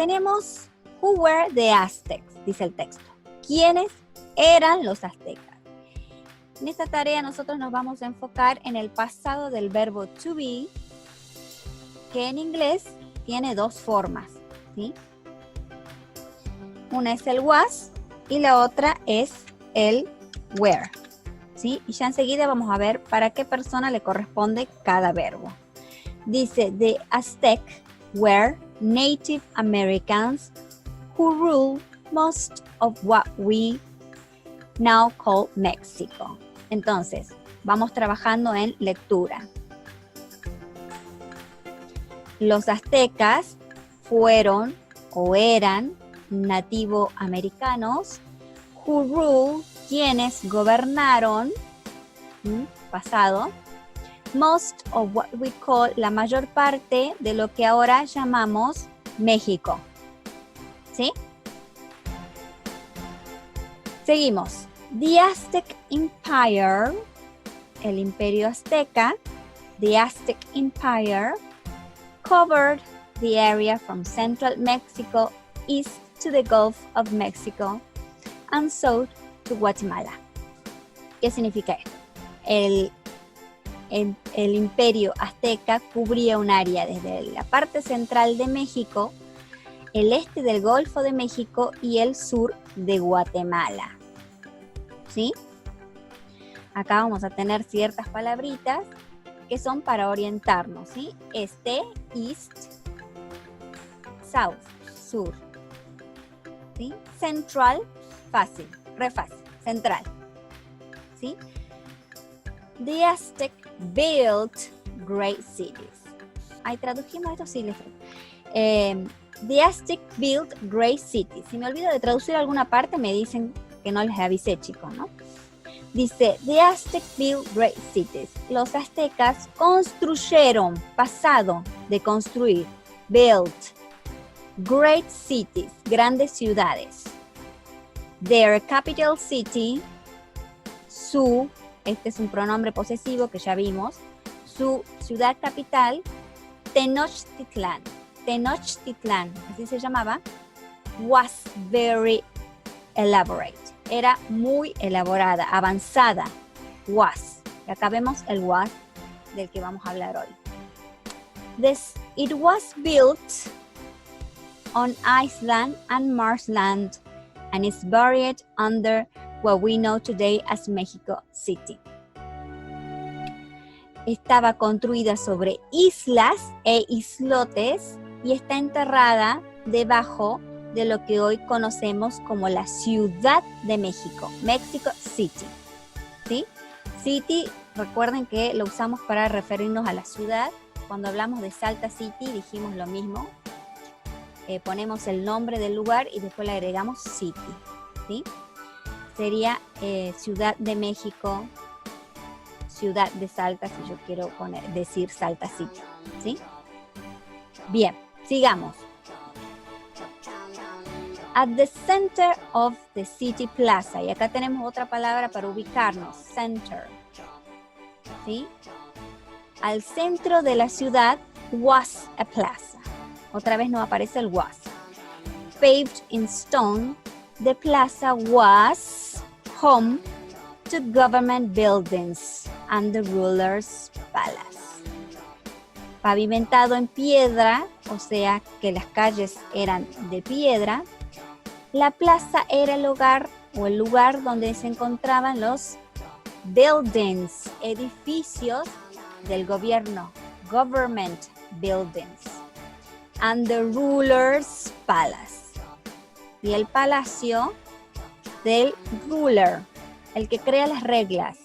tenemos Who were the Aztecs, dice el texto. ¿Quiénes eran los aztecas? En esta tarea nosotros nos vamos a enfocar en el pasado del verbo to be, que en inglés tiene dos formas, ¿sí? Una es el was y la otra es el were, ¿sí? Y ya enseguida vamos a ver para qué persona le corresponde cada verbo. Dice, the Aztec were Native Americans who ruled most of what we now call Mexico. Entonces, vamos trabajando en lectura. Los aztecas fueron o eran nativoamericanos who ruled, quienes gobernaron, pasado, most of what we call, la mayor parte de lo que ahora llamamos México. ¿Sí? Seguimos. The Aztec Empire, el imperio azteca, the Aztec Empire covered the area from central Mexico east to the Gulf of Mexico and south to Guatemala. ¿Qué significa esto? El imperio azteca cubría un área desde la parte central de México, el este del Golfo de México y el sur de Guatemala. ¿Sí? Acá vamos a tener ciertas palabritas que son para orientarnos, ¿sí? Este, east, south, sur. ¿Sí? Central, fácil, re fácil, central. ¿Sí? The Aztec built great cities. Ahí tradujimos esto, sí. The Aztec built great cities. Si me olvido de traducir alguna parte, me dicen que no les avisé, chicos, ¿no? Dice, the Aztec built great cities. Los aztecas construyeron, pasado de construir, built, great cities, grandes ciudades. Their capital city, este es un pronombre posesivo que ya vimos, su ciudad capital, Tenochtitlán, así se llamaba, was very elaborate. Era muy elaborada, avanzada, was. Y acá vemos el was del que vamos a hablar hoy. It was built on Iceland and Marshland and is buried under what we know today as Mexico City. Estaba construida sobre islas e islotes y está enterrada debajo de lo que hoy conocemos como la Ciudad de México, Mexico City. ¿Sí? City, recuerden que lo usamos para referirnos a la ciudad. Cuando hablamos de Salta City dijimos lo mismo. Ponemos el nombre del lugar y después le agregamos City. ¿Sí? Sería Ciudad de México, Ciudad de Salta, si yo quiero decir Salta City. ¿Sí? Bien, sigamos. At the center of the city plaza. Y acá tenemos otra palabra para ubicarnos. Center. ¿Sí? Al centro de la ciudad was a plaza. Otra vez nos aparece el was. Paved in stone, the plaza was home to government buildings and the ruler's palace. Pavimentado en piedra, o sea que las calles eran de piedra, la plaza era el hogar o el lugar donde se encontraban los buildings, edificios del gobierno, government buildings, and the ruler's palace, y el palacio del ruler, el que crea las reglas,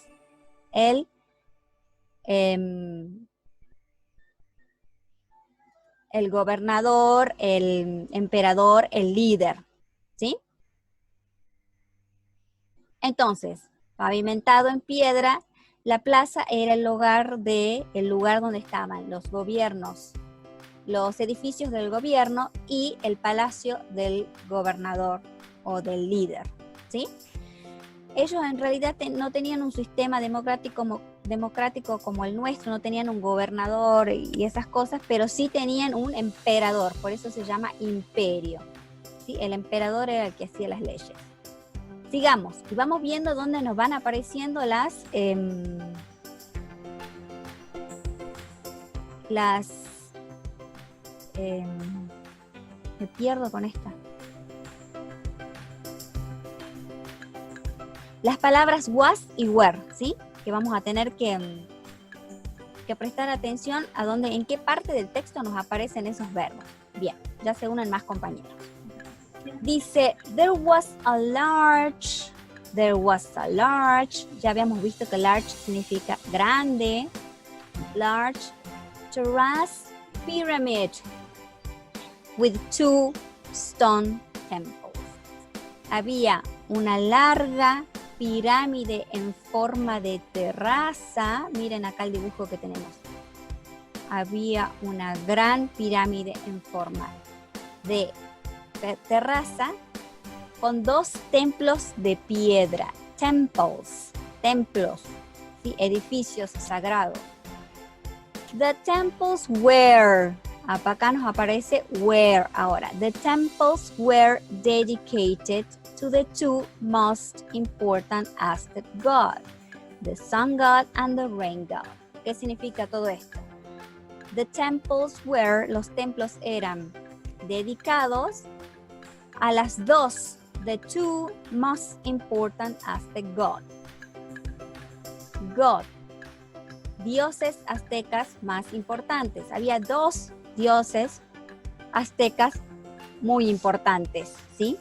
el gobernador, el emperador, el líder. ¿Sí? Entonces, pavimentado en piedra, la plaza era el lugar donde estaban los gobiernos, los edificios del gobierno y el palacio del gobernador o del líder. ¿Sí? ellos en realidad no tenían un sistema democrático como el nuestro, no tenían un gobernador y esas cosas, pero sí tenían un emperador, por eso se llama imperio. ¿Sí? El emperador era el que hacía las leyes. Sigamos, y vamos viendo dónde nos van apareciendo me pierdo con esta. Las palabras was y were, ¿sí? Que vamos a tener que prestar atención a dónde, en qué parte del texto nos aparecen esos verbos. Bien, ya se unen más compañeros. Dice, there was a large. Ya habíamos visto que large significa grande. Large terrace pyramid with 2 stone temples. Había una larga pirámide en forma de terraza. Miren acá el dibujo que tenemos. Había una gran pirámide en forma de terraza con 2 templos de piedra. Temples, ¿sí? Edificios sagrados. The temples were, acá nos aparece were ahora. The temples were dedicated to the 2 most important Aztec gods, the sun god and the rain god. ¿Qué significa todo esto? The temples were, los templos eran dedicados a las 2, the 2 most important Aztec gods. God, dioses aztecas más importantes. Había 2 dioses aztecas muy importantes, ¿sí?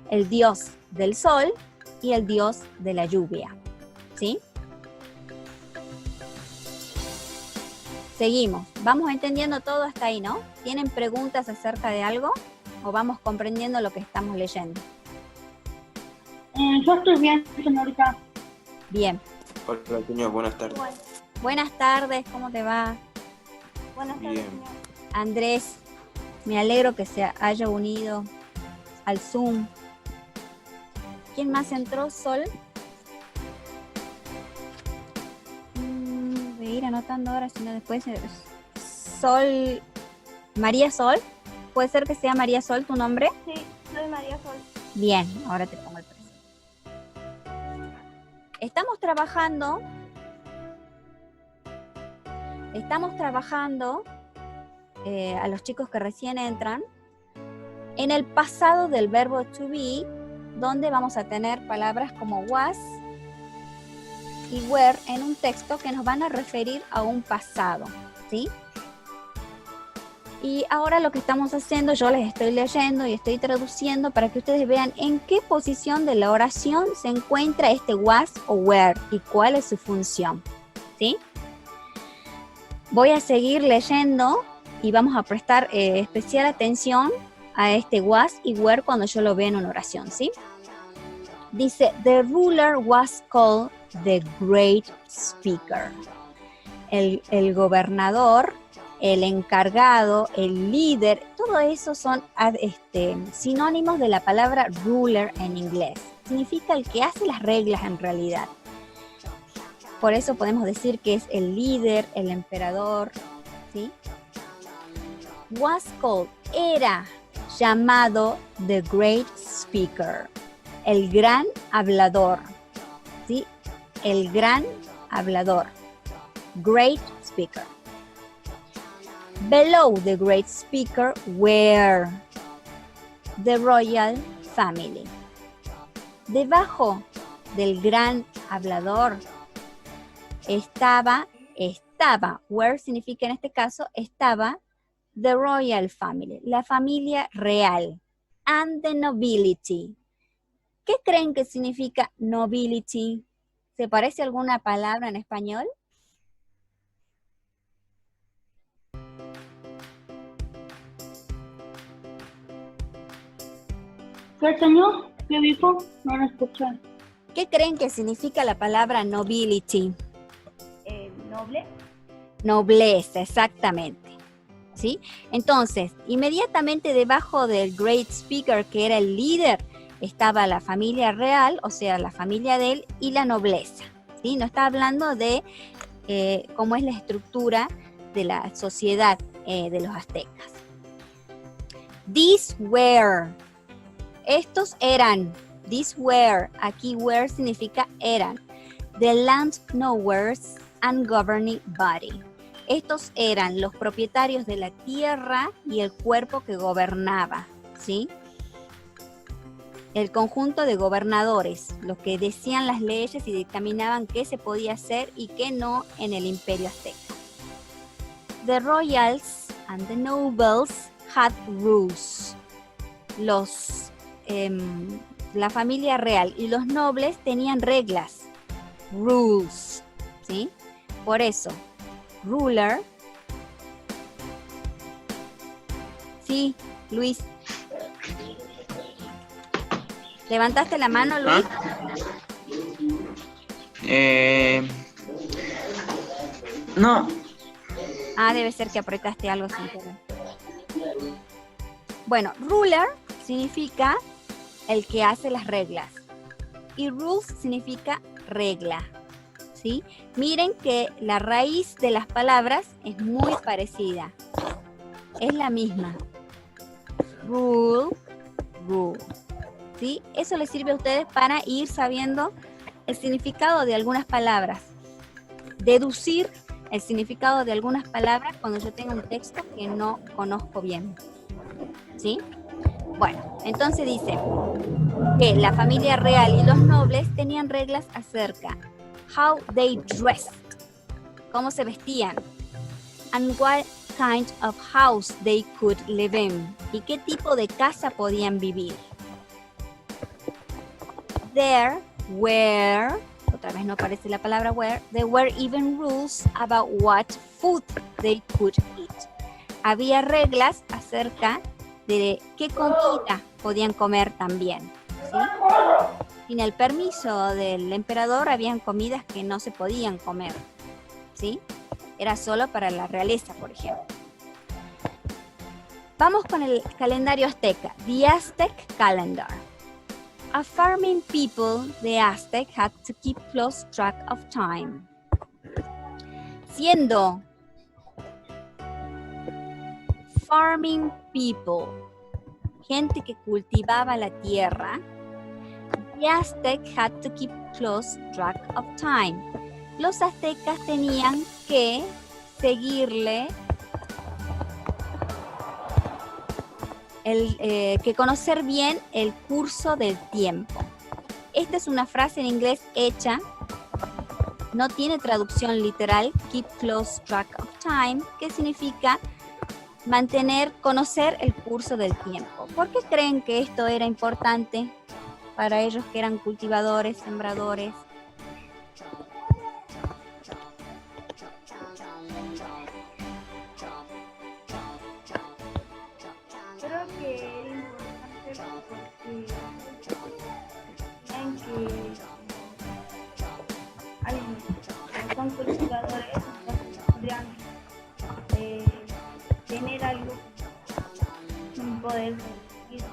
El dios del sol y el dios de la lluvia, ¿sí? Seguimos. Vamos entendiendo todo hasta ahí, ¿no? ¿Tienen preguntas acerca de algo? ¿O vamos comprendiendo lo que estamos leyendo? Yo estoy bien, señorita. Bien. Hola, señor, buenas tardes. Buenas tardes, ¿cómo te va? Buenas tardes, Bien. señor. Andrés, me alegro que se haya unido al Zoom. ¿Quién más entró? Sol. Voy a ir anotando ahora, si no después. Sol. María Sol. ¿Puede ser que sea María Sol tu nombre? Sí, soy María Sol. Bien, ahora te pongo el presente. Estamos trabajando a los chicos que recién entran en el pasado del verbo to be, donde vamos a tener palabras como was y were en un texto que nos van a referir a un pasado, ¿sí? Y ahora lo que estamos haciendo, yo les estoy leyendo y estoy traduciendo para que ustedes vean en qué posición de la oración se encuentra este was o were y cuál es su función, ¿sí? Voy a seguir leyendo y vamos a prestar especial atención a este was y were cuando yo lo vea en una oración, ¿sí? Dice, the ruler was called the great speaker. El gobernador, el encargado, el líder, todo eso son sinónimos de la palabra ruler en inglés. Significa el que hace las reglas en realidad. Por eso podemos decir que es el líder, el emperador, ¿sí? Was called, era llamado the great speaker, el gran hablador, ¿sí? El gran hablador, great speaker. Below the great speaker were the royal family. Debajo del gran hablador estaba, were significa en este caso, estaba the royal family, la familia real, and the nobility. ¿Qué creen que significa nobility? ¿Se parece a alguna palabra en español? ¿Qué, señor? ¿Qué dijo? No lo escuché. ¿Qué creen que significa la palabra nobility? ¿Noble? Nobleza, exactamente. ¿Sí? Entonces, inmediatamente debajo del great speaker, que era el líder, estaba la familia real, o sea, la familia de él, y la nobleza, ¿sí? No está hablando de cómo es la estructura de la sociedad de los aztecas. These were, estos eran, these were, aquí were significa eran, the landknowers and governing body. Estos eran los propietarios de la tierra y el cuerpo que gobernaba, ¿sí? El conjunto de gobernadores, los que decían las leyes y dictaminaban qué se podía hacer y qué no en el imperio azteca. The royals and the nobles had rules. La familia real y los nobles tenían reglas, rules, ¿sí? Por eso, ruler. Sí, Luis. ¿Levantaste la mano, Luis? No. Ah, debe ser que apretaste algo sin querer. Bueno, ruler significa el que hace las reglas. Y rules significa regla, ¿sí? Miren que la raíz de las palabras es muy parecida. Es la misma. Rule, rule. ¿Sí? Eso les sirve a ustedes para ir sabiendo el significado de algunas palabras. Deducir el significado de algunas palabras cuando yo tenga un texto que no conozco bien. ¿Sí? Bueno, entonces dice que la familia real y los nobles tenían reglas acerca how they dressed, cómo se vestían, and what kind of house they could live in, y qué tipo de casa podían vivir. There were, otra vez no aparece la palabra were, there were even rules about what food they could eat. Había reglas acerca de qué comida podían comer también, ¿sí? Sin el permiso del emperador habían comidas que no se podían comer, ¿sí? Era solo para la realeza, por ejemplo. Vamos con el calendario azteca, the Aztec calendar. A farming people, the Aztec had to keep close track of time. Siendo farming people, gente que cultivaba la tierra, the Aztec had to keep close track of time. Los aztecas tenían que seguirle, que conocer bien el curso del tiempo. Esta es una frase en inglés hecha, no tiene traducción literal, keep close track of time, que significa conocer el curso del tiempo. ¿Por qué creen que esto era importante para ellos que eran cultivadores, sembradores? Creo que era importante porque en que alguien que son cultivadores podrían tener algo, un poder decir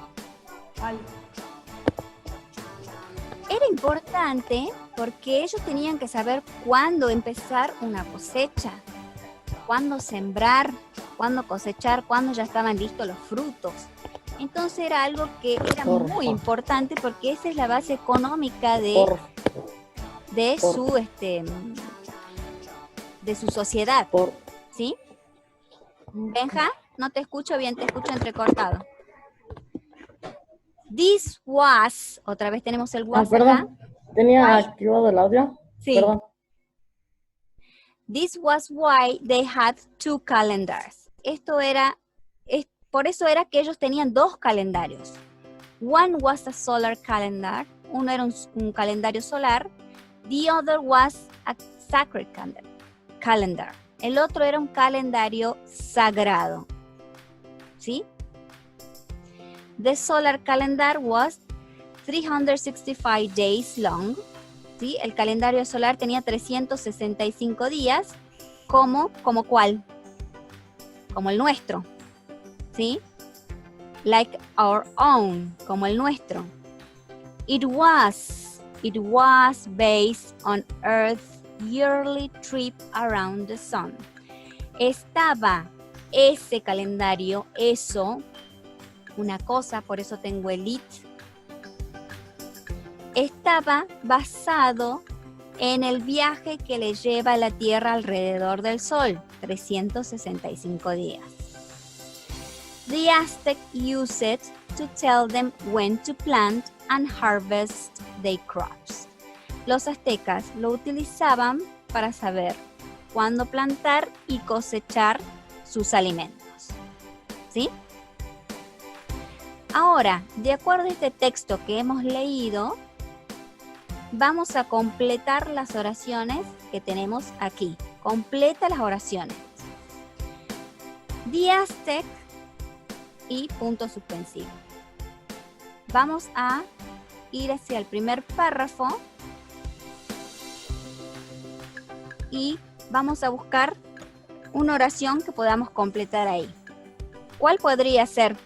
algo. Era importante porque ellos tenían que saber cuándo empezar una cosecha, cuándo sembrar, cuándo cosechar, cuándo ya estaban listos los frutos. Entonces era algo que era muy importante porque esa es la base económica de su sociedad, ¿sí? Benja, no te escucho bien, te escucho entrecortado. This was, otra vez tenemos el was acá. Perdón, tenía activado el audio. Sí. Perdón. This was why they had two calendars. Por eso era que ellos tenían dos calendarios. One was a solar calendar, uno era un calendario solar. The other was a sacred calendar. El otro era un calendario sagrado. ¿Sí? The solar calendar was 365 days long. ¿Sí? El calendario solar tenía 365 días. ¿Como cuál? Como el nuestro. ¿Sí? Like our own, como el nuestro. It was based on Earth's yearly trip around the sun. Estaba ese calendario, eso, una cosa, por eso tengo el it. Estaba basado en el viaje que le lleva a la Tierra alrededor del Sol, 365 días. The Aztec used it to tell them when to plant and harvest their crops. Los aztecas lo utilizaban para saber cuándo plantar y cosechar sus alimentos. ¿Sí? Ahora, de acuerdo a este texto que hemos leído, vamos a completar las oraciones que tenemos aquí. Completa las oraciones. The Aztec y punto suspensivo. Vamos a ir hacia el primer párrafo y vamos a buscar una oración que podamos completar ahí. ¿Cuál podría ser?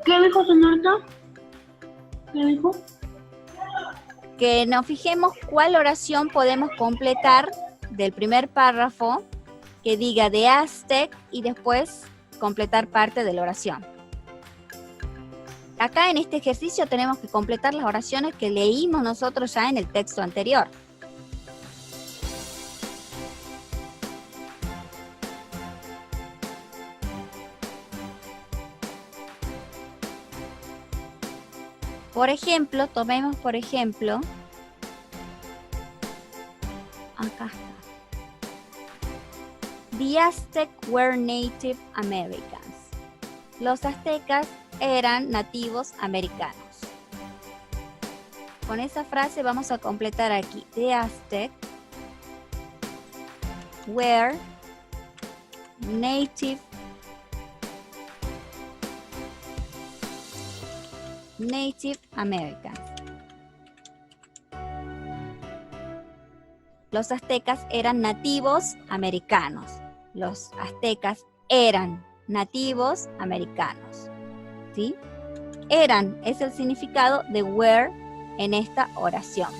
¿Qué dijo, señorita? ¿Qué dijo? Que nos fijemos cuál oración podemos completar del primer párrafo que diga The Aztec y después completar parte de la oración. Acá en este ejercicio tenemos que completar las oraciones que leímos nosotros ya en el texto anterior. Por ejemplo, tomemos por ejemplo, acá está. The Aztec were Native Americans. Los aztecas eran nativos americanos. Con esa frase vamos a completar aquí. The Aztec were Native Americans. Los aztecas eran nativos americanos. Los aztecas eran nativos americanos. ¿Sí? Eran es el significado de were en esta oración.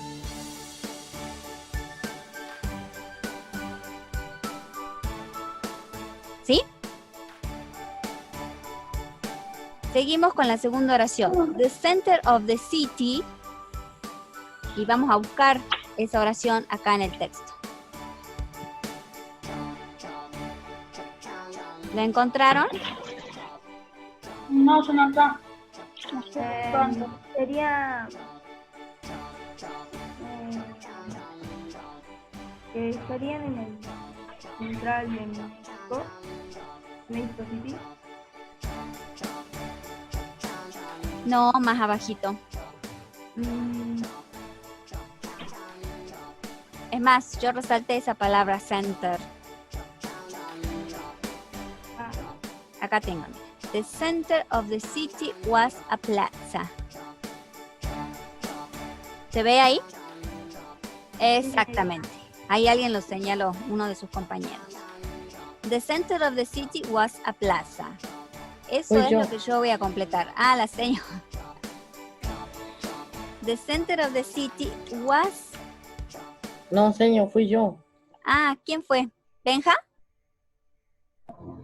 ¿Sí? Seguimos con la segunda oración. The center of the city. Y vamos a buscar esa oración acá en el texto. ¿La encontraron? No, señorita. No estoy buscando. Sería que estarían en el central de México, México City. No, más abajito. Es más, yo resalté esa palabra center. Acá tengo. The center of the city was a plaza. ¿Se ve ahí? Exactamente. Ahí alguien lo señaló, uno de sus compañeros. The center of the city was a plaza. Eso Pues es yo. lo que yo voy a completar. Ah, la señora. The center of the city was... No, señor, fui yo. Ah, ¿quién fue? ¿Benja?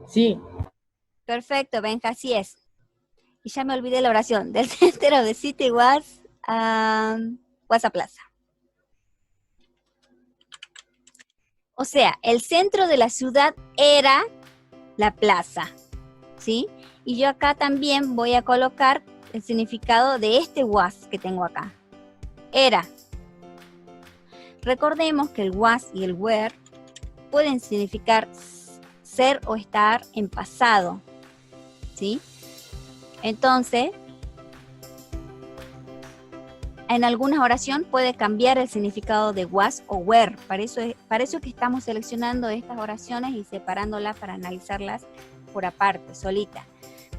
Sí. Perfecto, Benja, así es. Y ya me olvidé la oración. The center of the city was a plaza. O sea, el centro de la ciudad era la plaza, ¿sí? Y yo acá también voy a colocar el significado de este was que tengo acá. Era. Recordemos que el was y el were pueden significar ser o estar en pasado, ¿sí? Entonces, en alguna oración puede cambiar el significado de was o were. Para eso es que estamos seleccionando estas oraciones y separándolas para analizarlas por aparte, solita.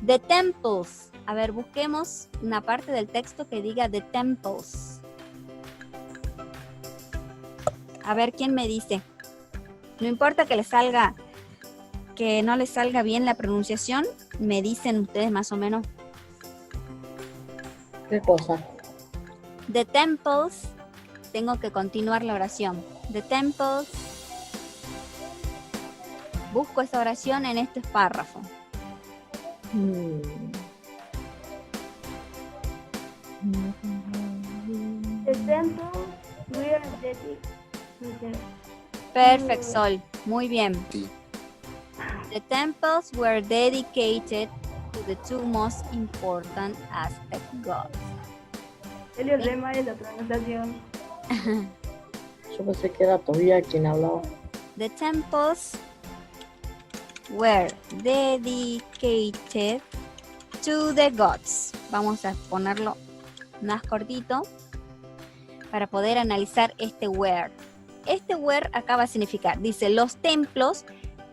The temples. A ver, busquemos una parte del texto que diga the temples. A ver, ¿quién me dice? No importa que le salga que no les salga bien la pronunciación, me dicen ustedes más o menos. ¿Qué cosa? The temples, tengo que continuar la oración. The temples, busco esa oración en este párrafo. The temple were dedicated. Perfect, Sol. Muy bien. The temples were dedicated to the two most important Aztec gods. El problema de la pronunciación. Yo pensé que era todavía quien hablaba. The temples were dedicated to the gods. Vamos a ponerlo más cortito para poder analizar este were. Este were acá va a significar, dice, los templos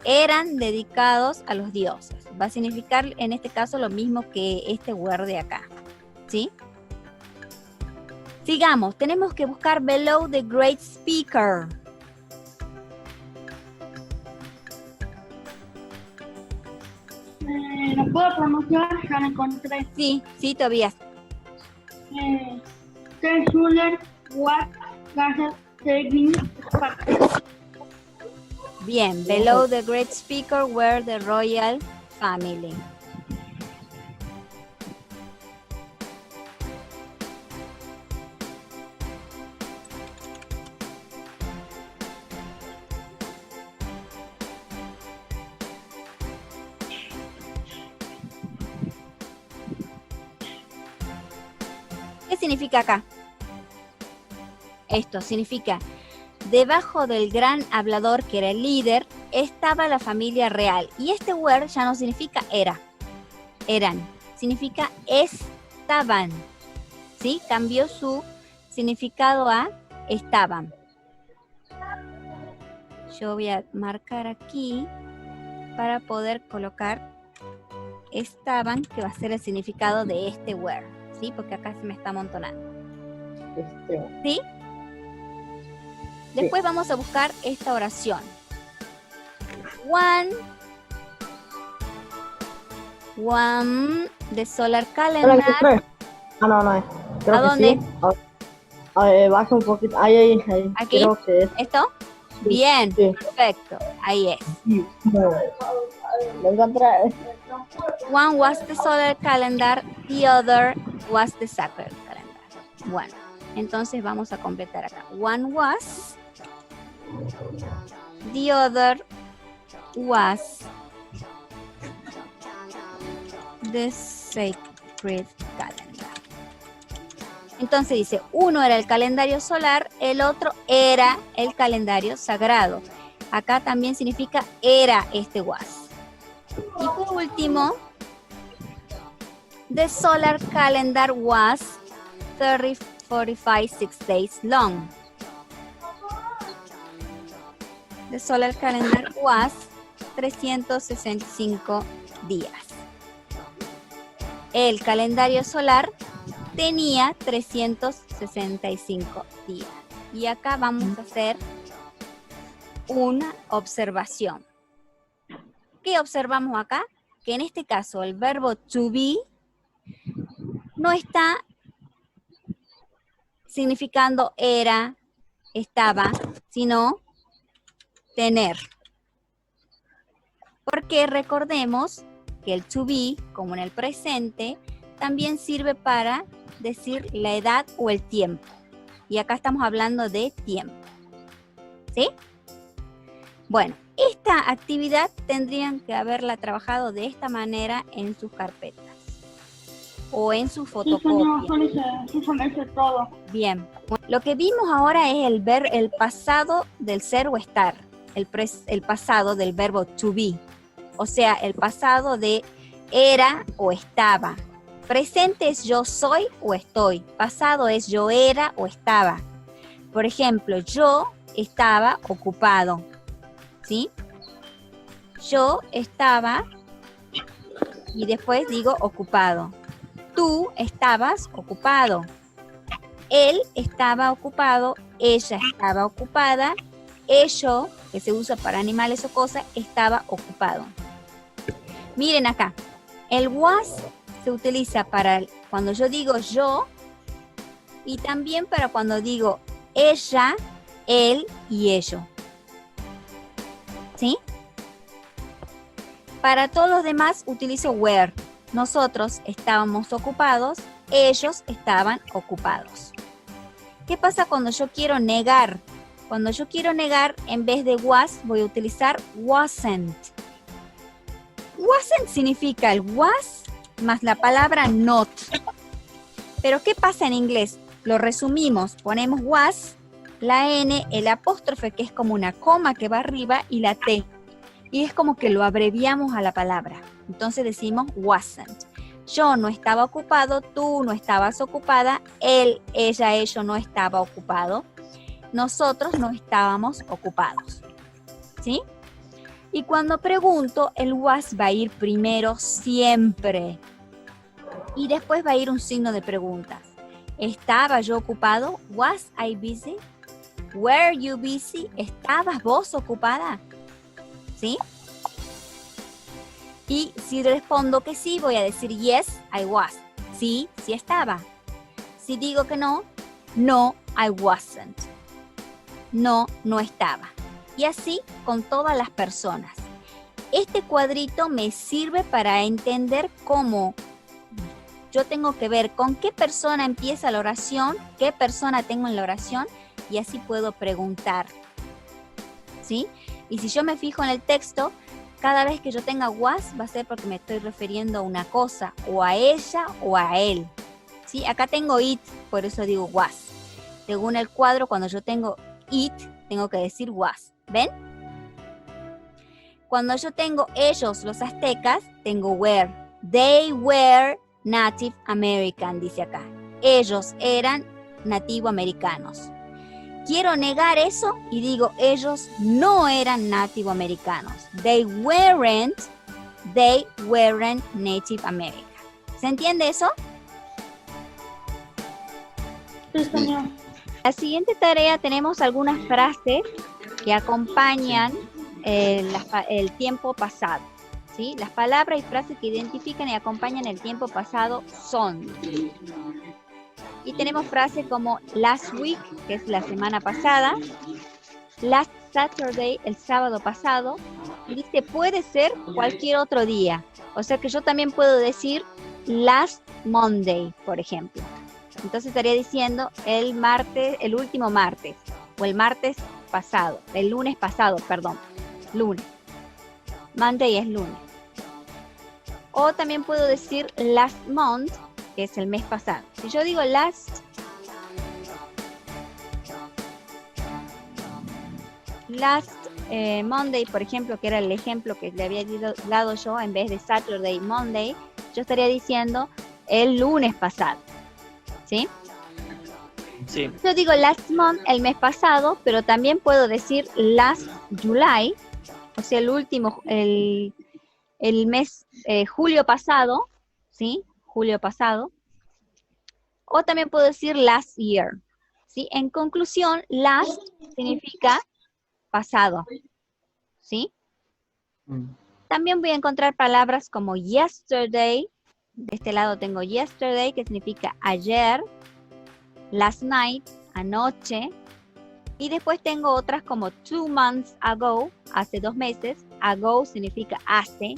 eran dedicados a los dioses. Va a significar en este caso lo mismo que este were de acá. ¿Sí? Sigamos, tenemos que buscar below the great speaker. No puedo pronunciar, ya lo encontré. Sí, Tobías. The Schuller was taking part. Bien, below the great speaker were the royal family. ¿Qué significa acá? Esto significa, debajo del gran hablador que era el líder, estaba la familia real. Y este were ya no significa era, eran, significa estaban. ¿Sí? Cambió su significado a estaban. Yo voy a marcar aquí para poder colocar estaban, que va a ser el significado de este were. ¿Sí? Porque acá se me está amontonando. ¿Sí? Después vamos a buscar esta oración. One, the solar calendar. No es. Creo ¿A que dónde? Sí. Baja un poquito. Ahí. ¿Aquí? Creo que es. ¿Esto? Sí, Bien, sí. perfecto. Ahí es. Sí, no. Lo encontré. One was the solar calendar, the other was the sacred calendar. Bueno, entonces vamos a completar acá. One was, the other was the sacred calendar. Entonces dice, uno era el calendario solar, el otro era el calendario sagrado. Acá también significa era este was. Y por último, the solar calendar was 45 6 days long. The solar calendar was 365 días. El calendario solar tenía 365 días. Y acá vamos a hacer una observación. ¿Qué observamos acá? Que en este caso el verbo to be no está significando era, estaba, sino tener. Porque recordemos que el to be, como en el presente, también sirve para decir la edad o el tiempo. Y acá estamos hablando de tiempo. ¿Sí? Bueno, esta actividad tendrían que haberla trabajado de esta manera en sus carpetas o en su fotocopia. Sí, señor, todo. Bien, lo que vimos ahora es el pasado del ser o estar, el pasado del verbo to be, o sea, el pasado de era o estaba. Presente es yo soy o estoy, pasado es yo era o estaba. Por ejemplo, yo estaba ocupado, ¿sí? Yo estaba y después digo ocupado. Tú estabas ocupado. Él estaba ocupado, ella estaba ocupada, ello, que se usa para animales o cosas, estaba ocupado. Miren acá, el was se utiliza para cuando yo digo yo y también para cuando digo ella, él y ello. ¿Sí? Para todos los demás utilizo were. Nosotros estábamos ocupados, ellos estaban ocupados. ¿Qué pasa cuando yo quiero negar? Cuando yo quiero negar, en vez de was, voy a utilizar wasn't. Wasn't significa el was más la palabra not. Pero ¿qué pasa en inglés? Lo resumimos, ponemos was, la N, el apóstrofe que es como una coma que va arriba y la T. Y es como que lo abreviamos a la palabra. Entonces decimos wasn't. Yo no estaba ocupado, tú no estabas ocupada, él, ella, ello no estaba ocupado. Nosotros no estábamos ocupados. ¿Sí? Y cuando pregunto, el was va a ir primero siempre. Y después va a ir un signo de preguntas. ¿Estaba yo ocupado? Was I busy? Were you busy? ¿Estabas vos ocupada? ¿Sí? Y si respondo que sí, voy a decir yes, I was. Sí, sí estaba. Si digo que no, no, I wasn't. No, no estaba. Y así con todas las personas. Este cuadrito me sirve para entender cómo yo tengo que ver con qué persona empieza la oración, qué persona tengo en la oración, y así puedo preguntar. ¿Sí? Y si yo me fijo en el texto, cada vez que yo tenga was va a ser porque me estoy refiriendo a una cosa, o a ella o a él. ¿Sí? Acá tengo it, por eso digo was. Según el cuadro, cuando yo tengo it, tengo que decir was. ¿Ven? Cuando yo tengo ellos, los aztecas, tengo were. They were Native American, dice acá. Ellos eran nativo americanos. Quiero negar eso y digo, ellos no eran nativo americanos. They weren't Native American. ¿Se entiende eso? Sí, señor. La siguiente tarea tenemos algunas frases que acompañan el tiempo pasado. ¿Sí? Las palabras y frases que identifican y acompañan el tiempo pasado son. Y tenemos frases como last week, que es la semana pasada, last Saturday, el sábado pasado, y dice puede ser cualquier otro día. O sea que yo también puedo decir last Monday, por ejemplo. Entonces estaría diciendo el último martes, o el martes pasado, el lunes pasado, perdón, lunes. Monday es lunes. O también puedo decir last month, que es el mes pasado. Si yo digo last Monday, por ejemplo, que era el ejemplo que le había dado yo, en vez de Saturday, Monday, yo estaría diciendo el lunes pasado. ¿Sí? Sí. Yo digo last month, el mes pasado, pero también puedo decir last July, o sea, el último, el mes julio pasado, ¿sí? Julio pasado. O también puedo decir last year, ¿sí? En conclusión, last significa pasado, ¿sí? También voy a encontrar palabras como yesterday. De este lado tengo yesterday, que significa ayer. Last night, anoche. Y después tengo otras como 2 months ago, hace 2 meses. Ago significa hace.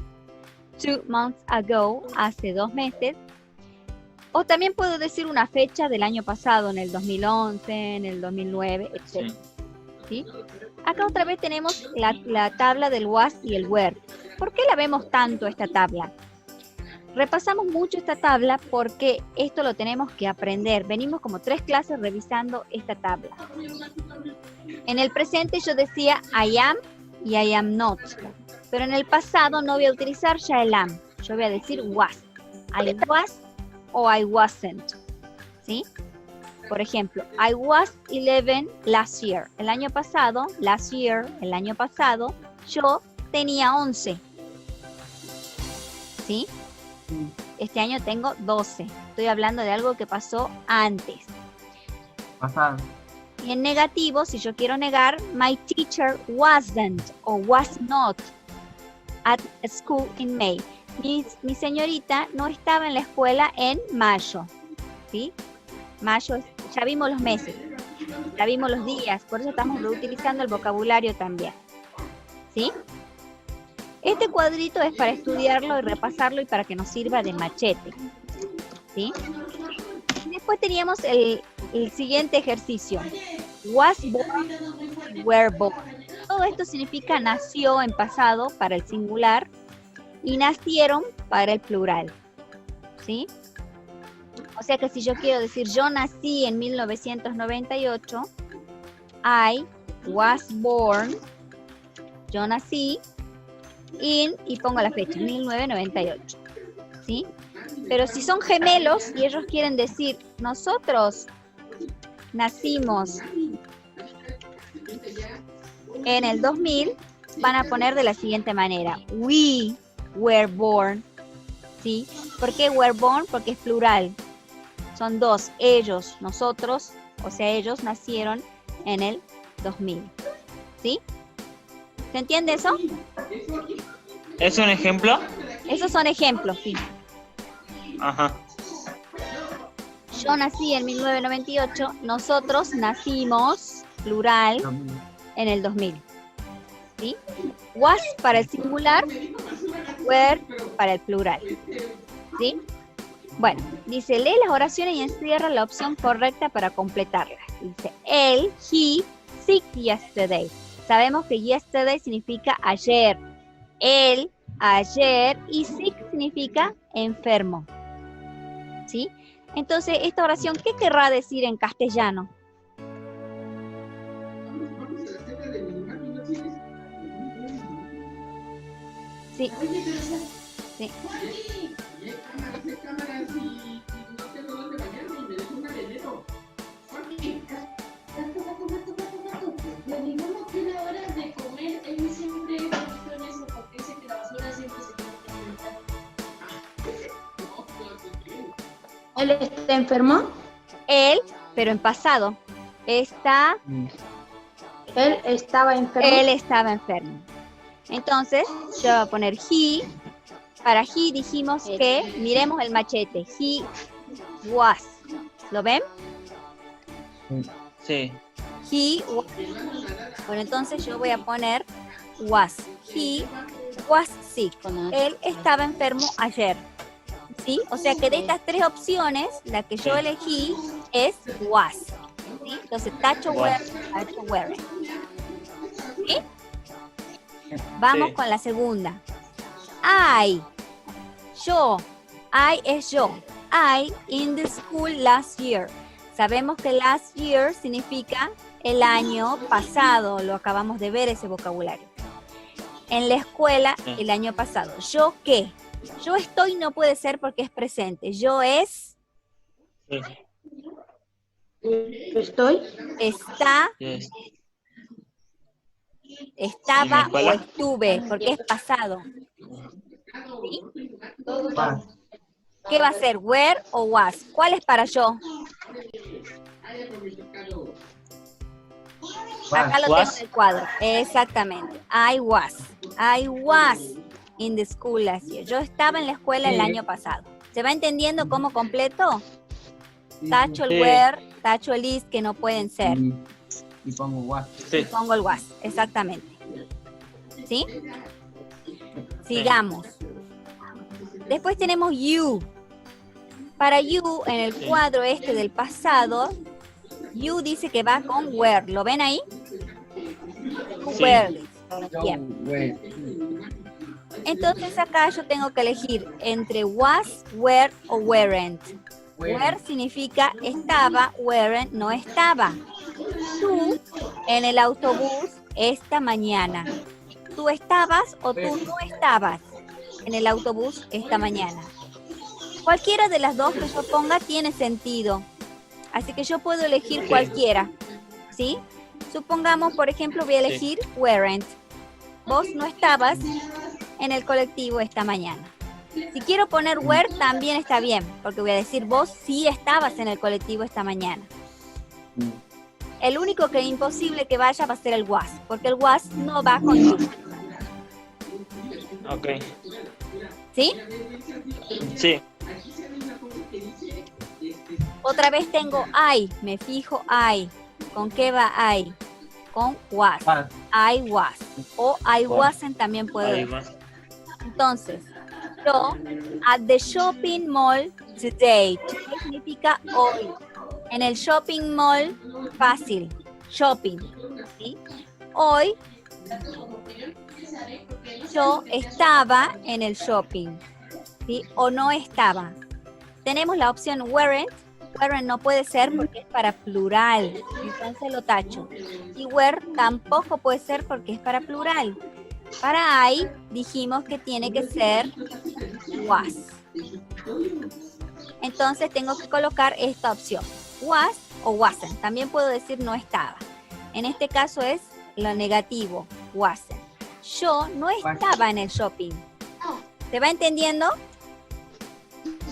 2 months ago, hace 2 meses. O también puedo decir una fecha del año pasado, en el 2011, en el 2009, etc. ¿Sí? Acá otra vez tenemos la tabla del was y el were. ¿Por qué la vemos tanto esta tabla? Repasamos mucho esta tabla porque esto lo tenemos que aprender. Venimos como 3 clases revisando esta tabla. En el presente yo decía I am y I am not. Pero en el pasado no voy a utilizar ya el am. Yo voy a decir was. I was o I wasn't. ¿Sí? Por ejemplo, I was 11 last year. El año pasado, last year, el año pasado, yo tenía 11. ¿Sí? Este año tengo 12. Estoy hablando de algo que pasó antes. Pasado. Y en negativo, si yo quiero negar, my teacher wasn't o was not at school in May. Mi señorita no estaba en la escuela en mayo. ¿Sí? Mayo, ya vimos los meses, ya vimos los días, por eso estamos reutilizando el vocabulario también. ¿Sí? Este cuadrito es para estudiarlo y repasarlo y para que nos sirva de machete. ¿Sí? Después teníamos el siguiente ejercicio. Was born, were born. Todo esto significa nació en pasado para el singular y nacieron para el plural. ¿Sí? O sea que si yo quiero decir yo nací en 1998, I was born, yo nací y pongo la fecha, 1998. ¿Sí? Pero si son gemelos y ellos quieren decir nosotros nacimos en el 2000, van a poner de la siguiente manera. We were born. ¿Sí? ¿Por qué were born? Porque es plural. Son dos, ellos, nosotros, o sea, ellos nacieron en el 2000. ¿Sí? ¿Se entiende eso? ¿Es un ejemplo? Esos son ejemplos, sí. Ajá. Yo nací en 1998, nosotros nacimos, plural, en el 2000. ¿Sí? Was para el singular, were para el plural. ¿Sí? Bueno, dice, lee las oraciones y encierra la opción correcta para completarlas. Dice, él, he, sick yesterday. Sabemos que yesterday significa ayer. Él, ayer, y sick significa enfermo. ¿Sí? Entonces, esta oración, ¿qué querrá decir en castellano? Sí. Sí. ¿Él está enfermo? Él, pero en pasado. Él estaba enfermo. Él estaba enfermo. Entonces, yo voy a poner he. Para he dijimos que, miremos el machete. He was. ¿Lo ven? Sí. He was. Bueno, entonces yo voy a poner was. He was sick. Él estaba enfermo ayer. ¿Sí? O sea que de estas tres opciones, la que yo elegí es was. ¿Sí? Entonces, tacho were, tacho were. ¿Sí? Vamos con la segunda. I. Yo. I es yo. I in the school last year. Sabemos que last year significa el año pasado. Lo acabamos de ver ese vocabulario. En la escuela el año pasado. ¿Yo qué? Yo estoy no puede ser porque es presente. Yo es... Sí. Estoy. Está... Yes. Estaba o estuve, porque es pasado. ¿Sí? ¿Qué va a ser? ¿Were o was? ¿Cuál es para yo? Acá lo tengo en el cuadro. Exactamente. I was in the school last year. Yo estaba en la escuela el año pasado. ¿Se va entendiendo cómo completo? Tacho el were, tacho el is, que no pueden ser. Y pongo was. Sí. Y pongo el was, exactamente. ¿Sí? Sigamos. Después tenemos you. Para you, en el cuadro este del pasado, you dice que va con were. ¿Lo ven ahí? Sí. Were. Yo, Bien. were. Entonces acá yo tengo que elegir entre was, were o weren't. Were significa estaba, weren't no estaba. Tú en el autobús esta mañana. ¿Tú estabas o tú no estabas en el autobús esta mañana? Cualquiera de las dos que yo ponga tiene sentido. Así que yo puedo elegir cualquiera. ¿Sí? Supongamos, por ejemplo, voy a elegir weren't. Vos no estabas en el colectivo esta mañana. Si quiero poner were, también está bien, porque voy a decir vos sí estabas en el colectivo esta mañana. El único que es imposible que vaya va a ser el was, porque el was no va con you. Ok. ¿Sí? Sí. Otra vez tengo I, me fijo I. ¿Con qué va I? Con was. Was. I was. O I wasn't también puede Ahí decir. va. Entonces, yo, at the shopping mall today. Today significa hoy. En el shopping mall, fácil. Shopping. ¿Sí? Hoy, yo estaba en el shopping. ¿Sí? O no estaba. Tenemos la opción weren't. Weren't no puede ser porque es para plural. Entonces lo tacho. Y were tampoco puede ser porque es para plural. Para I dijimos que tiene que ser was. Entonces tengo que colocar esta opción. Was o wasn't. También puedo decir no estaba. En este caso es lo negativo. Wasn't. Yo no estaba en el shopping. ¿Se va entendiendo?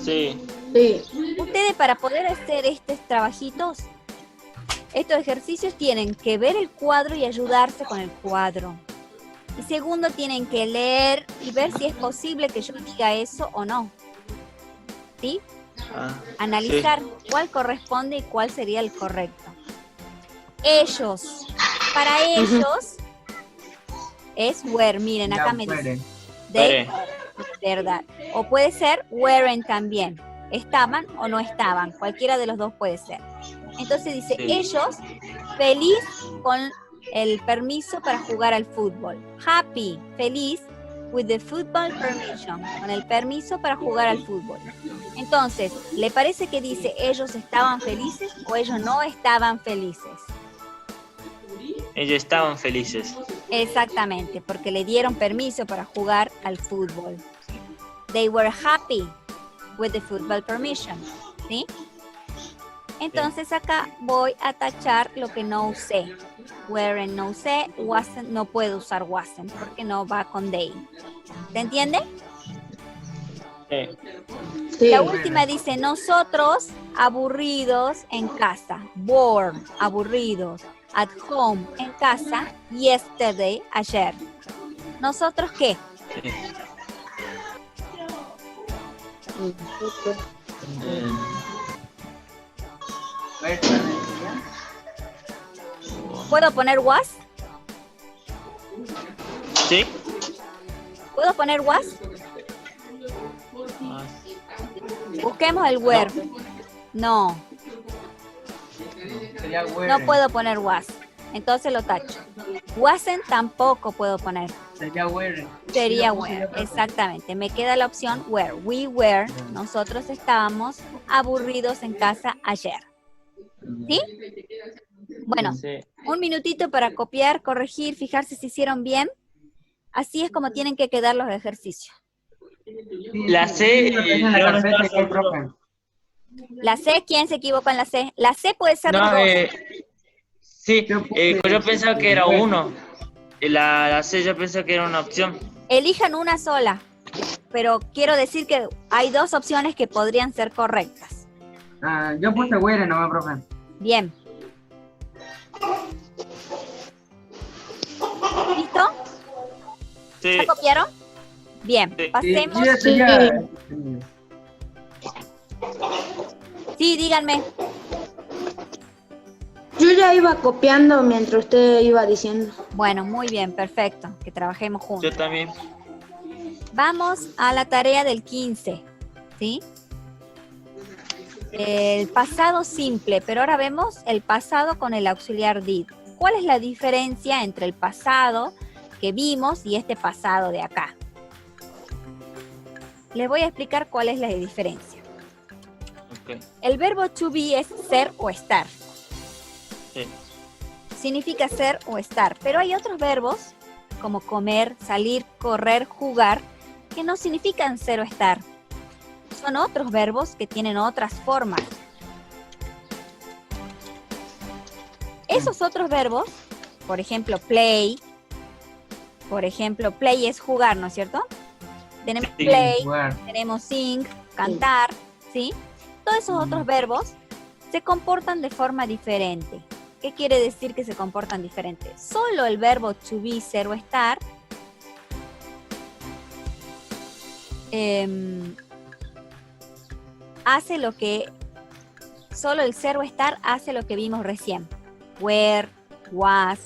Sí. Sí. Ustedes para poder hacer estos trabajitos, estos ejercicios tienen que ver el cuadro y ayudarse con el cuadro. Y segundo, tienen que leer y ver si es posible que yo diga eso o no. ¿Sí? Ah, Analizar cuál corresponde y cuál sería el correcto. Ellos. Para ellos es were. Miren, acá me dice. They, verdad. O puede ser weren't también. Estaban o no estaban. Cualquiera de los dos puede ser. Entonces dice, Sí. ellos feliz con el permiso para jugar al fútbol. Happy, feliz, with the football permission, con el permiso para jugar al fútbol. Entonces, ¿le parece que dice ellos estaban felices o ellos no estaban felices? Ellos estaban felices. Exactamente, porque le dieron permiso para jugar al fútbol. They were happy with the football permission, ¿sí? Entonces acá voy a tachar lo que no usé. Weren't no usé, wasn't no puedo usar wasn't porque no va con they. ¿Se entiende? Sí. Sí. La última dice, nosotros aburridos en casa. Bored, aburridos. At home, en casa. Yesterday, ayer. ¿Nosotros qué? Sí. ¿Puedo poner was? ¿Sí? ¿Puedo poner was? Ah, Busquemos el were. No, Sería no puedo poner was. Entonces lo tacho. Wasn't tampoco puedo poner. Sería were. Sería were, exactamente. Me queda la opción were. We were, nosotros estábamos aburridos en casa ayer. ¿Sí? Bueno, sí. un minutito para copiar, corregir, fijarse si hicieron bien. Así es como tienen que quedar los ejercicios. La C, En la yo no carpeta estaba que hay, seguro. profe. La C, ¿quién se equivocó en la C? La C puede ser No, los dos. sí, Yo puse- yo pensaba que era uno. La C yo pensé que era una opción. Elijan una sola. Pero quiero decir que hay dos opciones que podrían ser correctas. Ah, yo puse were nomás, profe. Bien. ¿Listo? Sí, ¿Ya copiaron? Bien, Sí. pasemos. Sí, eso ya- Sí, díganme. Yo ya iba copiando mientras usted iba diciendo. Bueno, muy bien, perfecto. Que trabajemos yo juntos. también. Vamos a la tarea del 15, ¿sí? El pasado simple, pero ahora vemos el pasado con el auxiliar did. ¿Cuál es la diferencia entre el pasado que vimos y este pasado de acá? Les voy a explicar cuál es la diferencia. Ok. El verbo to be es ser o estar. Sí. Significa ser o estar, pero hay otros verbos como comer, salir, correr, jugar, que no significan ser o estar. Son otros verbos que tienen otras formas. Esos otros verbos, por ejemplo, play es jugar, ¿no es cierto? Tenemos Sí, play, Jugar. tenemos sing, cantar, ¿sí? Todos esos otros verbos se comportan de forma diferente. ¿Qué quiere decir que se comportan diferentes? Solo el verbo to be, ser o estar, hace lo que, solo el ser o estar hace lo que vimos recién. Were, was,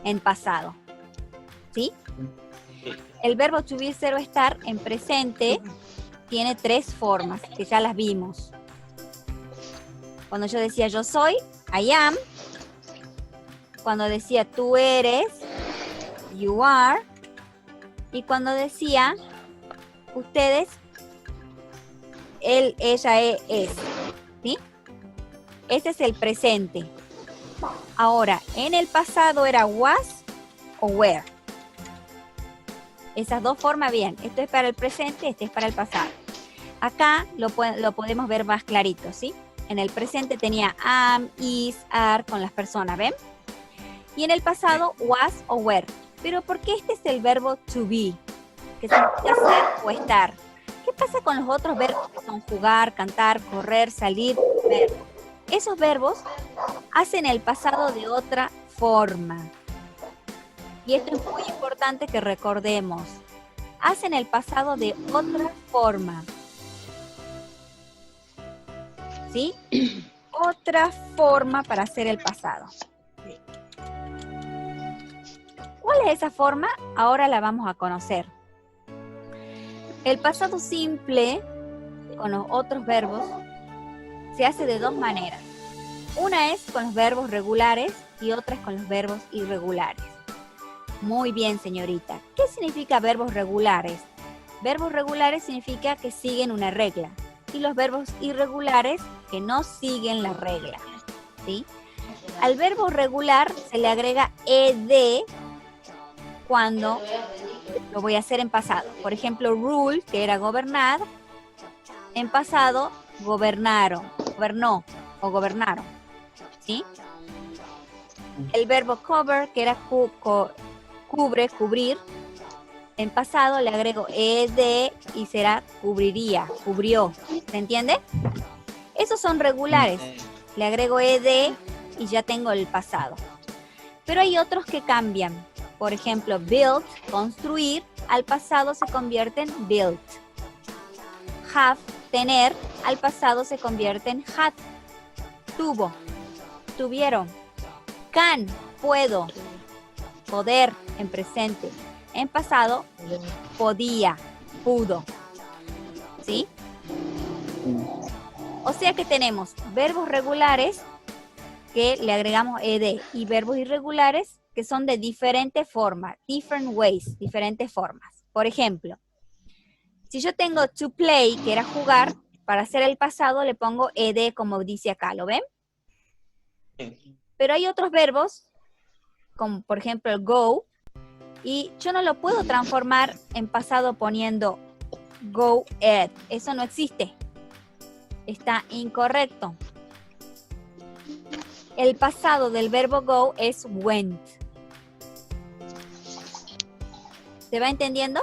en pasado. ¿Sí? El verbo to be, ser o estar en presente tiene 3 formas, que ya las vimos. Cuando yo decía yo soy, I am. Cuando decía tú eres, you are. Y cuando decía ustedes, él, ella, es. ¿Sí? Ese es el presente. Ahora, en el pasado era was o were. Esas 2 formas, bien. Esto es para el presente, este es para el pasado. Acá lo podemos ver más clarito, ¿sí? En el presente tenía am, is, are con las personas, ¿ven? Y en el pasado, was o were. Pero ¿por qué este es el verbo to be? Que significa ser o estar. ¿Qué pasa con los otros verbos que son jugar, cantar, correr, salir, ver? Esos verbos hacen el pasado de otra forma. Y esto es muy importante que recordemos. Hacen el pasado de otra forma. ¿Sí? Otra forma para hacer el pasado. ¿Cuál es esa forma? Ahora la vamos a conocer. El pasado simple, con los otros verbos, se hace de 2 maneras. Una es con los verbos regulares y otra es con los verbos irregulares. Muy bien, señorita. ¿Qué significa verbos regulares? Verbos regulares significa que siguen una regla. Y los verbos irregulares que no siguen la regla. ¿Sí? Al verbo regular se le agrega ed cuando lo voy a hacer en pasado. Por ejemplo, rule, que era gobernar, en pasado gobernaron, gobernó o gobernaron. ¿Sí? El verbo cover, que era cubre, cubrir, en pasado le agrego ed y será cubriría, cubrió. ¿Se entiende? Esos son regulares. Le agrego ed y ya tengo el pasado. Pero hay otros que cambian. Por ejemplo, build, construir, al pasado se convierte en built. Have, tener, al pasado se convierte en had. Tuvo, tuvieron. Can, puedo. Poder, en presente. En pasado, podía, pudo. ¿Sí? O sea que tenemos verbos regulares que le agregamos ed y verbos irregulares que son de diferente forma, different ways, diferentes formas. Por ejemplo, si yo tengo to play, que era jugar, para hacer el pasado le pongo ed como dice acá, ¿lo ven? Pero hay otros verbos, como por ejemplo el go, y yo no lo puedo transformar en pasado poniendo go ed. Eso no existe. Está incorrecto. El pasado del verbo go es went. ¿Se va entendiendo?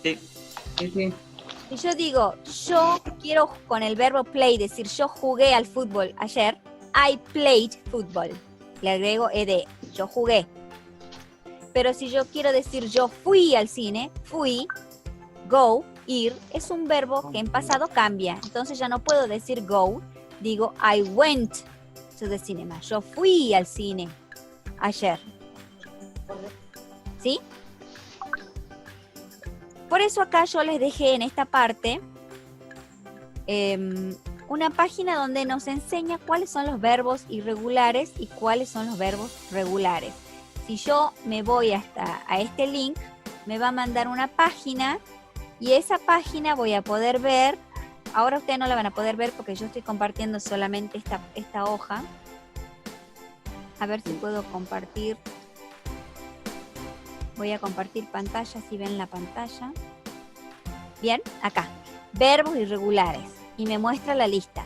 Sí. Sí, sí. Si yo digo, yo quiero con el verbo play decir yo jugué al fútbol ayer, I played football. Le agrego ed, yo jugué. Pero si yo quiero decir yo fui al cine, fui, go, ir, es un verbo que en pasado cambia. Entonces ya no puedo decir go, digo I went to the cinema. Yo fui al cine ayer. ¿Sí? Por eso acá yo les dejé en esta parte una página donde nos enseña cuáles son los verbos irregulares y cuáles son los verbos regulares. Si yo me voy hasta a este link, me va a mandar una página y esa página voy a poder ver. Ahora ustedes no la van a poder ver porque yo estoy compartiendo solamente esta hoja. A ver si puedo compartir. Voy a compartir pantalla, si ven la pantalla. Bien, acá. Verbos irregulares. Y me muestra la lista.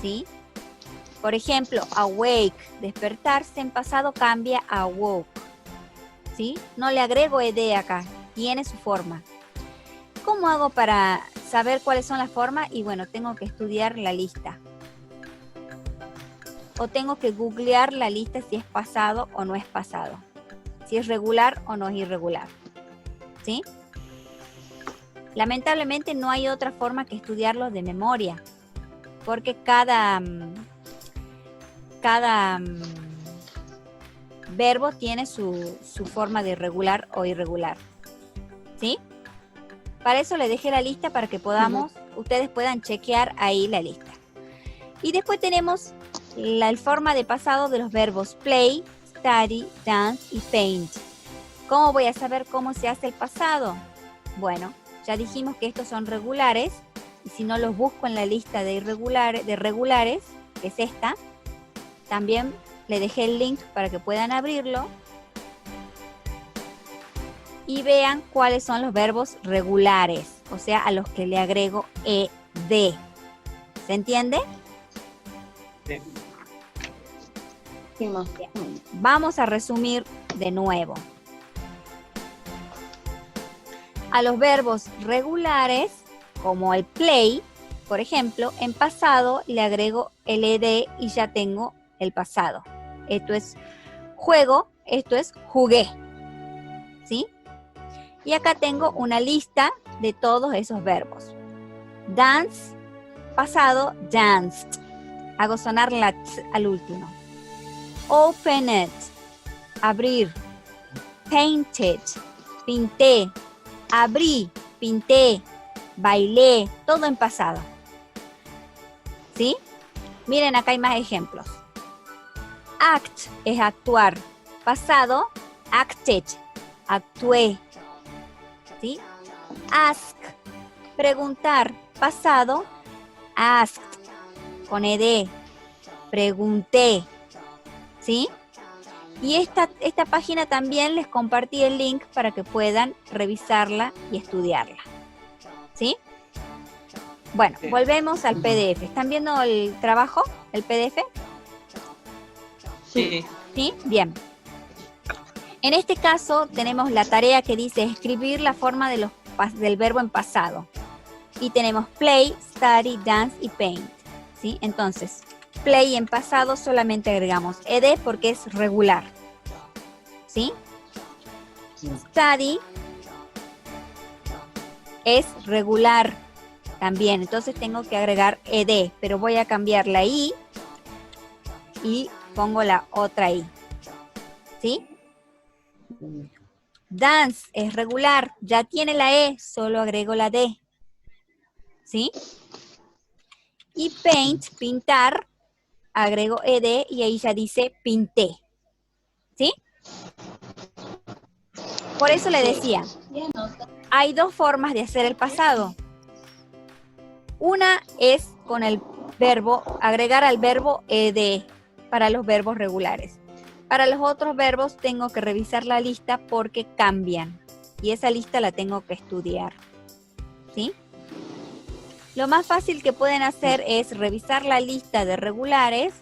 ¿Sí? Por ejemplo, awake, despertarse, en pasado cambia a awoke. ¿Sí? No le agrego ed acá. Tiene su forma. ¿Cómo hago para saber cuáles son las formas? Y bueno, tengo que estudiar la lista. o tengo que googlear la lista si es pasado o no es pasado, si es regular o no es irregular, ¿sí? Lamentablemente no hay otra forma que estudiarlo de memoria, porque cada verbo tiene su forma de regular o irregular, ¿sí? Para eso le dejé la lista para que ustedes puedan chequear ahí la lista. Y después tenemos el forma de pasado de los verbos play, study, dance y paint. ¿Cómo voy a saber cómo se hace el pasado? Bueno, ya dijimos que estos son regulares, y si no los busco en la lista de regulares, que es esta, también le dejé el link para que puedan abrirlo y vean cuáles son los verbos regulares, o sea, a los que le agrego ed. ¿Se entiende? Sí. Sí, más. Bien. Vamos a resumir de nuevo. A los verbos regulares, como el play, por ejemplo, en pasado le agrego el ed y ya tengo el pasado. Esto es juego, esto es jugué, ¿sí? Y acá tengo una lista de todos esos verbos. Dance, pasado, danced. Hago sonar la t al último. Open it, abrir. Painted, pinté. Abrí, pinté. Bailé, todo en pasado. ¿Sí? Miren, acá hay más ejemplos. Act es actuar. Pasado, acted, actué. ¿Sí? Ask, preguntar. Pasado, asked, con ed, pregunté. ¿Sí? Y esta página también les compartí el link para que puedan revisarla y estudiarla. ¿Sí? Bueno, Sí. volvemos al PDF. ¿Están viendo el trabajo, el PDF? Sí. ¿Sí? Bien. En este caso tenemos la tarea que dice escribir la forma del verbo en pasado. Y tenemos play, study, dance y paint. ¿Sí? Entonces, play en pasado solamente agregamos ed porque es regular. ¿Sí? Study es regular también. Entonces tengo que agregar ed, pero voy a cambiar la i y pongo la otra i. ¿Sí? Dance es regular, ya tiene la e, solo agrego la d. ¿Sí? Y paint, pintar, agrego ed y ahí ya dice pinté. ¿Sí? Por eso le decía, hay dos formas de hacer el pasado. Una es con el verbo, agregar al verbo ed para los verbos regulares. Para los otros verbos tengo que revisar la lista porque cambian. Y esa lista la tengo que estudiar. ¿Sí? Lo más fácil que pueden hacer es revisar la lista de regulares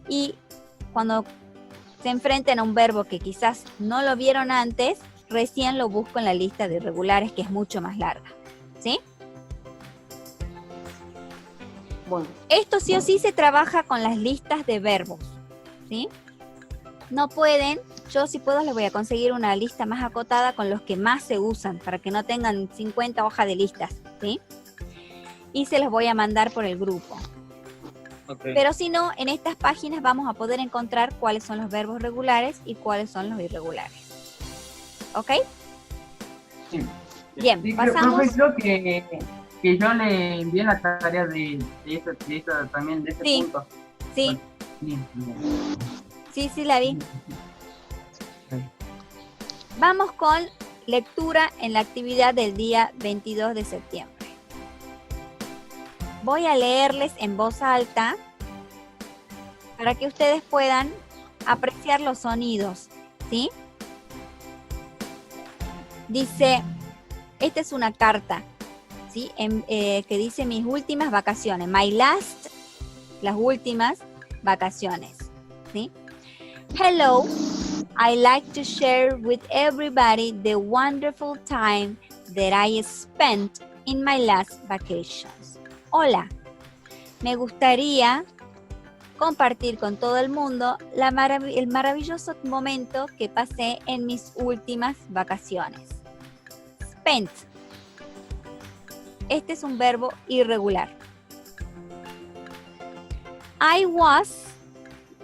y cuando se enfrenten a un verbo que quizás no lo vieron antes, recién lo busco en la lista de regulares que es mucho más larga. ¿Sí? Bueno, Esto sí o sí se trabaja con las listas de verbos. ¿Sí? No pueden, yo si puedo les voy a conseguir una lista más acotada con los que más se usan para que no tengan 50 hojas de listas. ¿Sí? Y se los voy a mandar por el grupo. Okay. Pero si no, en estas páginas vamos a poder encontrar cuáles son los verbos regulares y cuáles son los irregulares. ¿Ok? Sí. Bien, Sí, pasamos. profe, creo que yo le envié la tarea de eso también, de ese Sí. punto. Sí, Bien, bien. sí, la vi. Vamos con lectura en la actividad del día 22 de septiembre. Voy a leerles en voz alta para que ustedes puedan apreciar los sonidos, ¿sí? Dice, esta es una carta, ¿sí? Que dice mis últimas vacaciones, my last, las últimas vacaciones, ¿sí? Hello, I like to share with everybody the wonderful time that I spent in my last vacations. Hola, me gustaría compartir con todo el mundo el maravilloso momento que pasé en mis últimas vacaciones. Spent. Este es un verbo irregular. I was,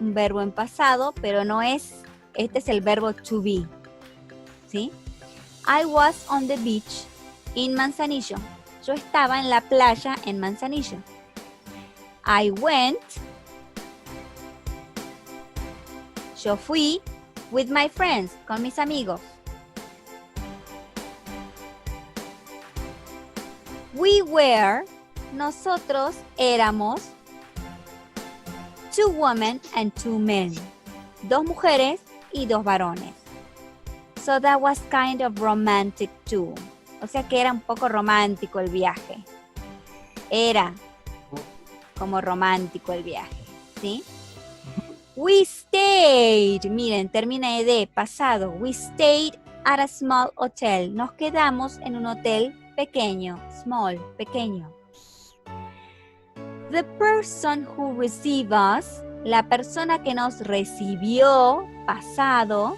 un verbo en pasado, pero no es, este es el verbo to be. ¿Sí? I was on the beach in Manzanillo. Yo estaba en la playa en Manzanillo. I went. Yo fui with my friends, con mis amigos. We were, nosotros éramos, 2 women and 2 men. 2 mujeres y 2 varones. So that was kind of romantic too. O sea que era un poco romántico el viaje. Era como romántico el viaje, ¿sí? We stayed, miren, termina de pasado. We stayed at a small hotel. Nos quedamos en un hotel pequeño, small, pequeño. The person who received us, la persona que nos recibió, pasado,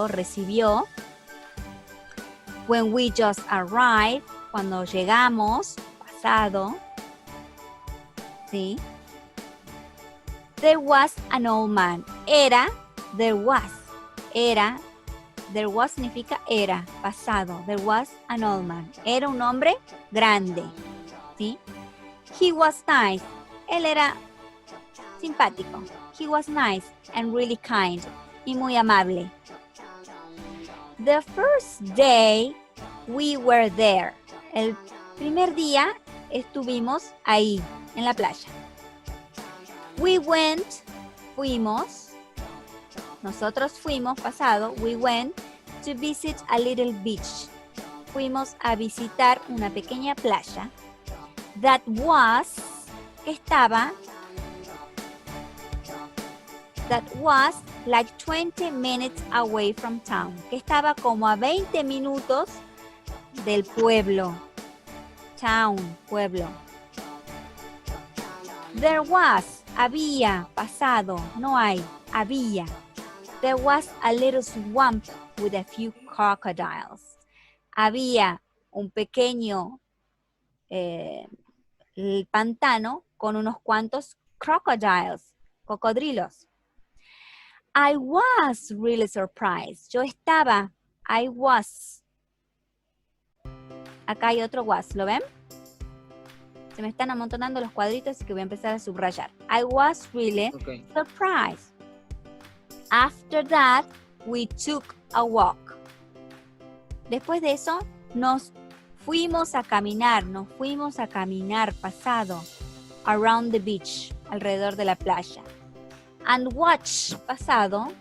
recibió. When we just arrived, cuando llegamos, pasado, ¿sí? There was an old man. Era, there was. Era, there was significa era, pasado. There was an old man. Era un hombre grande, ¿sí? He was nice. Él era simpático. He was nice and really kind. Y muy amable. The first day we were there. El primer día estuvimos ahí, en la playa. We went, fuimos. Nosotros fuimos, pasado. We went to visit a little beach. Fuimos a visitar una pequeña playa. That was, estaba, that was like 20 minutes away from town. Que estaba como a 20 minutos del pueblo. Town, pueblo. There was, había, pasado, no hay, había. There was a little swamp with a few crocodiles. Había un pequeño el pantano con unos cuantos crocodiles, cocodrilos. I was really surprised. Yo estaba, I was. Acá hay otro was, ¿lo ven? Se me están amontonando los cuadritos, así que voy a empezar a subrayar. I was really surprised. After that, we took a walk. Después de eso, nos fuimos a caminar pasado, around the beach, alrededor de la playa. And watch, pasado,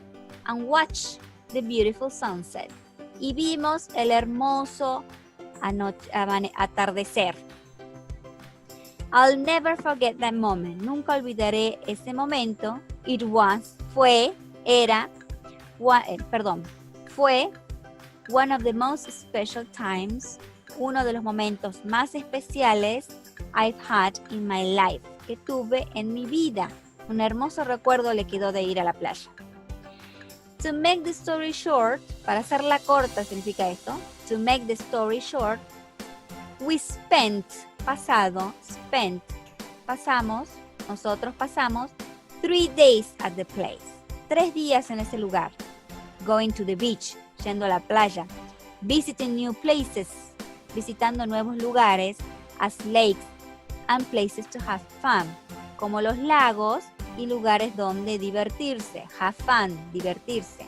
and watch the beautiful sunset. Y vimos el hermoso atardecer. I'll never forget that moment. Nunca olvidaré ese momento. It was, fue one of the most special times, uno de los momentos más especiales I've had in my life, que tuve en mi vida. Un hermoso recuerdo le quedó de ir a la playa. To make the story short, para hacerla corta significa esto. To make the story short, we spent, pasado, spent, nosotros pasamos 3 days at the place. 3 días en ese lugar. Going to the beach, yendo a la playa. Visiting new places, visitando nuevos lugares, as lakes and places to have fun, como los lagos y lugares donde divertirse. Have fun, divertirse.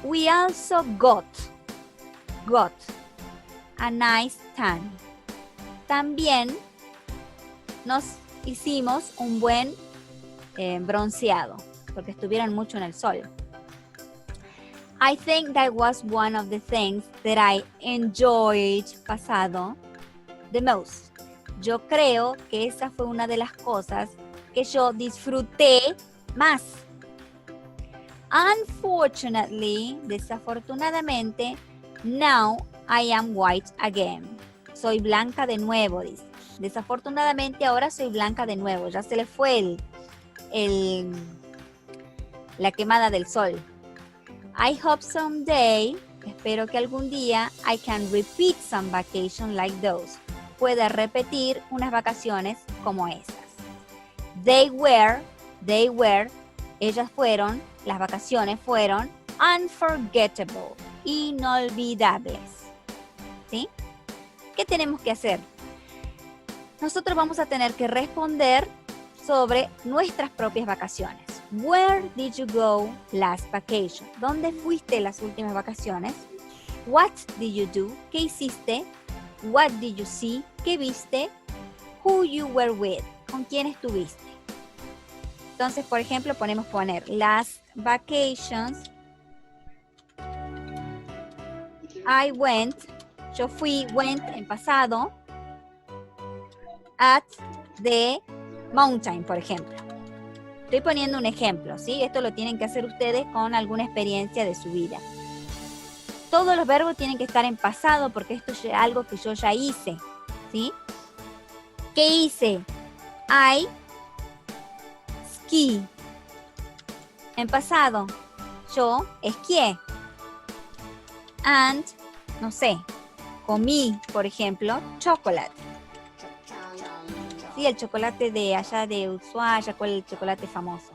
We also got a nice tan. También nos hicimos un buen bronceado, porque estuvieron mucho en el sol. I think that was one of the things that I enjoyed, pasado, the most. Yo creo que esa fue una de las cosas que yo disfruté más. Unfortunately, desafortunadamente, now I am white again. Soy blanca de nuevo, dice. Desafortunadamente ahora soy blanca de nuevo. Ya se le fue la quemada del sol. I hope someday, espero que algún día, I can repeat some vacation like those. Pueda repetir unas vacaciones como esas. They were, ellas fueron, las vacaciones fueron unforgettable, inolvidables. ¿Sí? ¿Qué tenemos que hacer? Nosotros vamos a tener que responder sobre nuestras propias vacaciones. Where did you go last vacation? ¿Dónde fuiste las últimas vacaciones? What did you do? ¿Qué hiciste? What did you see? ¿Qué viste? Who you were with? ¿Con quién estuviste? Entonces, por ejemplo, podemos poner last vacations. I went. Yo fui, went en pasado. At the mountain, por ejemplo. Estoy poniendo un ejemplo, ¿sí? Esto lo tienen que hacer ustedes con alguna experiencia de su vida. Todos los verbos tienen que estar en pasado porque esto es algo que yo ya hice, ¿sí? ¿Qué hice? I ski. En pasado, yo esquié. And, no sé, comí, por ejemplo, chocolate. Sí, el chocolate de allá de Ushuaia, ¿cuál es el chocolate famoso?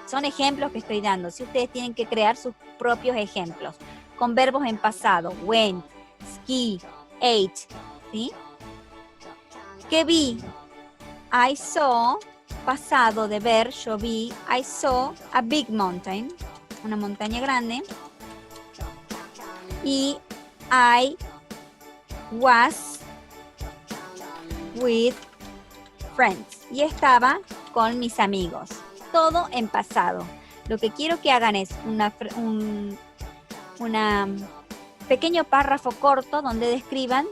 Son ejemplos que estoy dando. Si ustedes tienen que crear sus propios ejemplos con verbos en pasado. Went, ski, ate, ¿sí? ¿Qué vi? I saw, pasado de ver, yo vi. I saw a big mountain, una montaña grande. Y I was with friends. Y estaba con mis amigos. Todo en pasado. Lo que quiero que hagan es un pequeño párrafo corto donde describan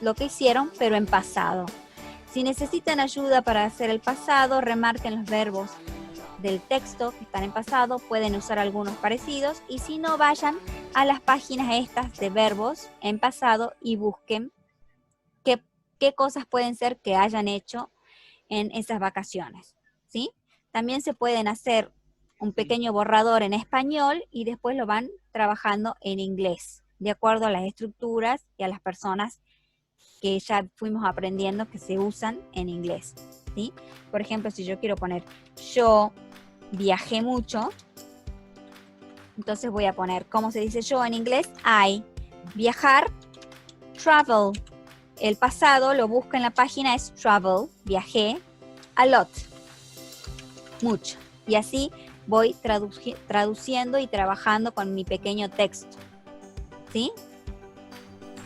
lo que hicieron, pero en pasado. Si necesitan ayuda para hacer el pasado, remarquen los verbos del texto que están en pasado. Pueden usar algunos parecidos. Y si no, vayan a las páginas estas de verbos en pasado y busquen qué cosas pueden ser que hayan hecho en esas vacaciones, ¿sí? También se pueden hacer un pequeño borrador en español y después lo van trabajando en inglés, de acuerdo a las estructuras y a las personas que ya fuimos aprendiendo que se usan en inglés, ¿sí? Por ejemplo, si yo quiero poner yo viajé mucho, entonces voy a poner, ¿cómo se dice yo en inglés? I. Viajar, travel. El pasado, lo busco en la página, es travel, viajé, a lot, mucho. Y así voy traduciendo y trabajando con mi pequeño texto, ¿sí?